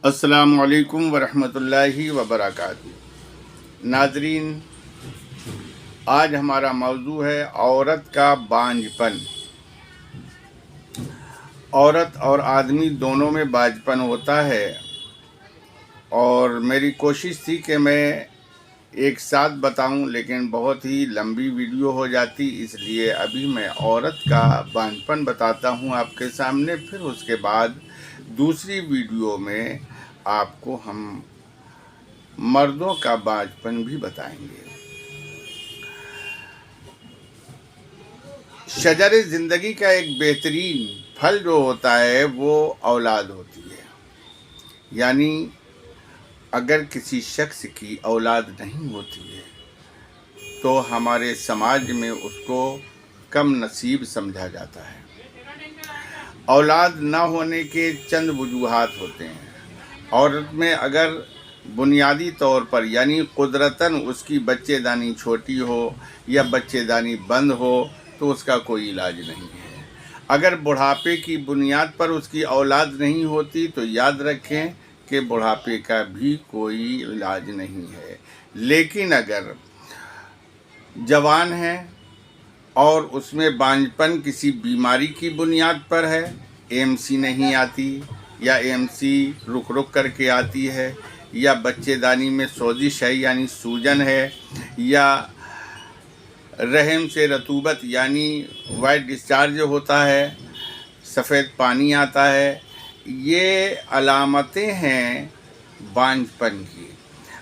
अस्सलामु अलैकुम वरहमतुल्लाहि वबरकातुहू। नाज़रीन, आज हमारा मौजू है औरत का बांझपन। औरत और आदमी दोनों में बांझपन होता है और मेरी कोशिश थी कि मैं एक साथ बताऊं, लेकिन बहुत ही लंबी वीडियो हो जाती, इसलिए अभी मैं औरत का बांझपन बताता हूं आपके सामने। फिर उसके बाद दूसरी वीडियो में आपको हम मर्दों का बांझपन भी बताएंगे। शजरे ज़िंदगी का एक बेहतरीन फल जो होता है वो औलाद होती है। यानी अगर किसी शख्स की औलाद नहीं होती है तो हमारे समाज में उसको कम नसीब समझा जाता है। औलाद ना होने के चंद वजूहात होते हैं। औरत में अगर बुनियादी तौर पर यानी कुदरतन उसकी बच्चेदानी छोटी हो या बच्चेदानी बंद हो तो उसका कोई इलाज नहीं है। अगर बुढ़ापे की बुनियाद पर उसकी औलाद नहीं होती तो याद रखें कि बुढ़ापे का भी कोई इलाज नहीं है। लेकिन अगर जवान है और उसमें बांझपन किसी बीमारी की बुनियाद पर है, एएमसी नहीं आती या एएमसी रुक रुक करके आती है, या बच्चेदानी में सोजिश है यानी सूजन है, या रहम से रतूबत यानी वाइट डिस्चार्ज होता है, सफ़ेद पानी आता है, ये अलामतें हैं बांझपन की।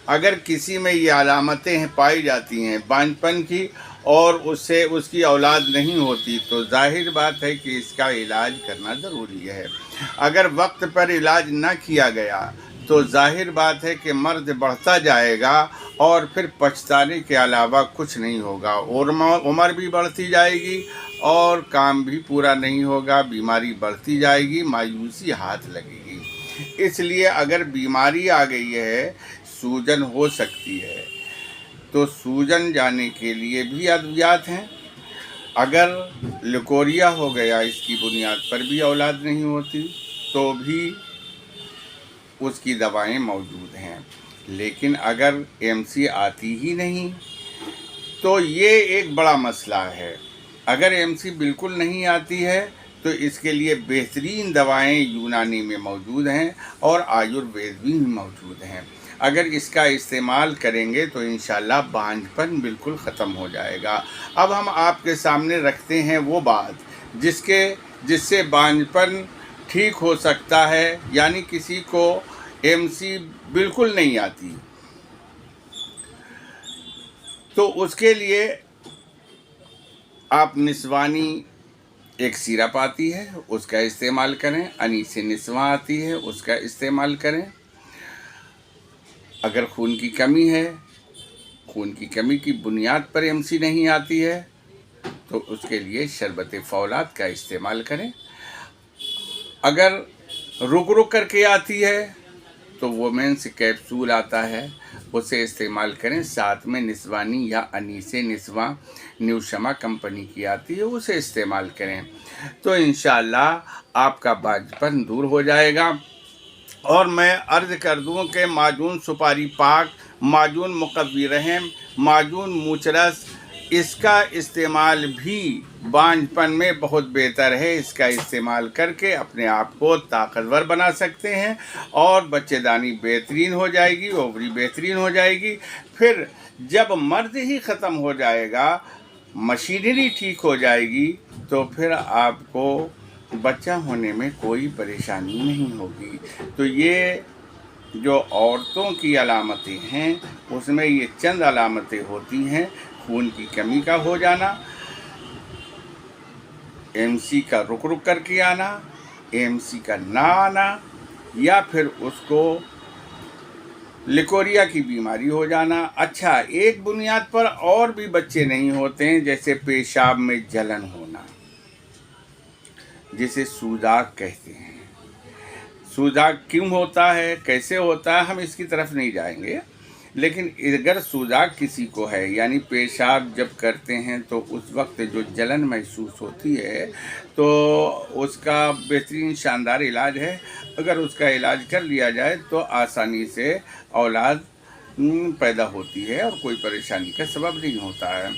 अगर किसी में ये अलामतें पाई जाती हैं बांझपन की और उससे उसकी औलाद नहीं होती तो जाहिर बात है कि इसका इलाज करना ज़रूरी है। अगर वक्त पर इलाज ना किया गया तो जाहिर बात है कि मर्द बढ़ता जाएगा और फिर पछताने के अलावा कुछ नहीं होगा। और उम्र भी बढ़ती जाएगी और काम भी पूरा नहीं होगा, बीमारी बढ़ती जाएगी, मायूसी हाथ लगेगी। इसलिए अगर बीमारी आ गई है, सूजन हो सकती है, तो सूजन जाने के लिए भी अद्वियात हैं। अगर लिकोरिया हो गया, इसकी बुनियाद पर भी औलाद नहीं होती तो भी उसकी दवाएं मौजूद हैं। लेकिन अगर एएमसी आती ही नहीं तो ये एक बड़ा मसला है। अगर एएमसी बिल्कुल नहीं आती है तो इसके लिए बेहतरीन दवाएं यूनानी में मौजूद हैं और आयुर्वेद भी मौजूद हैं। अगर इसका इस्तेमाल करेंगे तो इंशाल्लाह बांझपन बिल्कुल ख़त्म हो जाएगा। अब हम आपके सामने रखते हैं वो बात जिससे बांझपन ठीक हो सकता है। यानी किसी को एएमसी बिल्कुल नहीं आती तो उसके लिए आप निस्वानी एक सिरप आती है उसका इस्तेमाल करें, अनीस निस्वा आती है उसका इस्तेमाल करें। अगर खून की कमी है, खून की कमी की बुनियाद पर एएमसी नहीं आती है तो उसके लिए शरबत फौलाद का इस्तेमाल करें। अगर रुक रुक करके आती है तो वोमेंस कैप्सूल आता है उसे इस्तेमाल करें। साथ में निस्वानी या अनीस निस्वा न्यूशमा कंपनी की आती है उसे इस्तेमाल करें तो इंशाअल्लाह आपका बांझपन दूर हो जाएगा। और मैं अर्ज़ कर दूं कि माजून सुपारी पाक, माजून मुकव्वी रहम, माजून मूचरस, इसका इस्तेमाल भी बांझपन में बहुत बेहतर है। इसका इस्तेमाल करके अपने आप को ताकतवर बना सकते हैं और बच्चेदानी बेहतरीन हो जाएगी, ओवरी बेहतरीन हो जाएगी। फिर जब मर्द ही ख़त्म हो जाएगा, मशीनरी ठीक हो जाएगी तो फिर आपको बच्चा होने में कोई परेशानी नहीं होगी। तो ये जो औरतों की अलामतें हैं उसमें ये चंद अलामतें होती हैं। खून की कमी का हो जाना, एएमसी का रुक रुक करके आना, एएमसी का ना आना, या फिर उसको लिकोरिया की बीमारी हो जाना। अच्छा, एक बुनियाद पर और भी बच्चे नहीं होते हैं, जैसे पेशाब में जलन होना जिसे सूजाक कहते हैं। सूजाक क्यों होता है, कैसे होता है, हम इसकी तरफ नहीं जाएंगे। لیکن اگر سوزاک کسی کو ہے، یعنی پیشاب جب کرتے ہیں تو اس وقت جو جلن محسوس ہوتی ہے، تو اس کا بہترین شاندار علاج ہے. اگر اس کا علاج کر لیا جائے تو آسانی سے اولاد پیدا ہوتی ہے اور کوئی پریشانی کا سبب نہیں ہوتا ہے.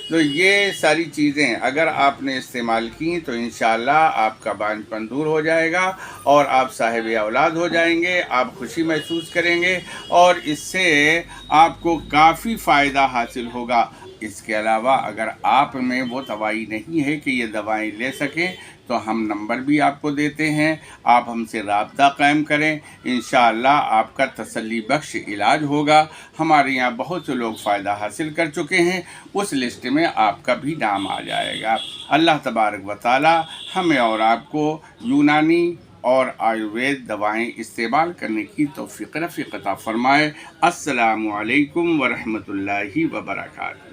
تو یہ ساری چیزیں اگر آپ نے استعمال کی تو انشاءاللہ آپ کا بانجھ پن دور ہو جائے گا اور آپ صاحب اولاد ہو جائیں گے. آپ خوشی محسوس کریں گے اور اس سے آپ کو کافی فائدہ حاصل ہوگا. اس کے علاوہ اگر آپ میں وہ دوائی نہیں ہے کہ یہ دوائیں لے سکیں تو ہم نمبر بھی آپ کو دیتے ہیں، آپ ہم سے رابطہ قائم کریں. انشاءاللہ آپ کا تسلی بخش علاج ہوگا. ہمارے یہاں بہت سے لوگ فائدہ حاصل کر چکے ہیں، اس لسٹ میں آپ کا بھی نام آ جائے گا. اللہ تبارک و تعالی ہمیں اور آپ کو یونانی اور آیوروید دوائیں استعمال کرنے کی توفیق رفیق عطا فرمائے. السلام علیکم ورحمۃ اللہ وبرکاتہ.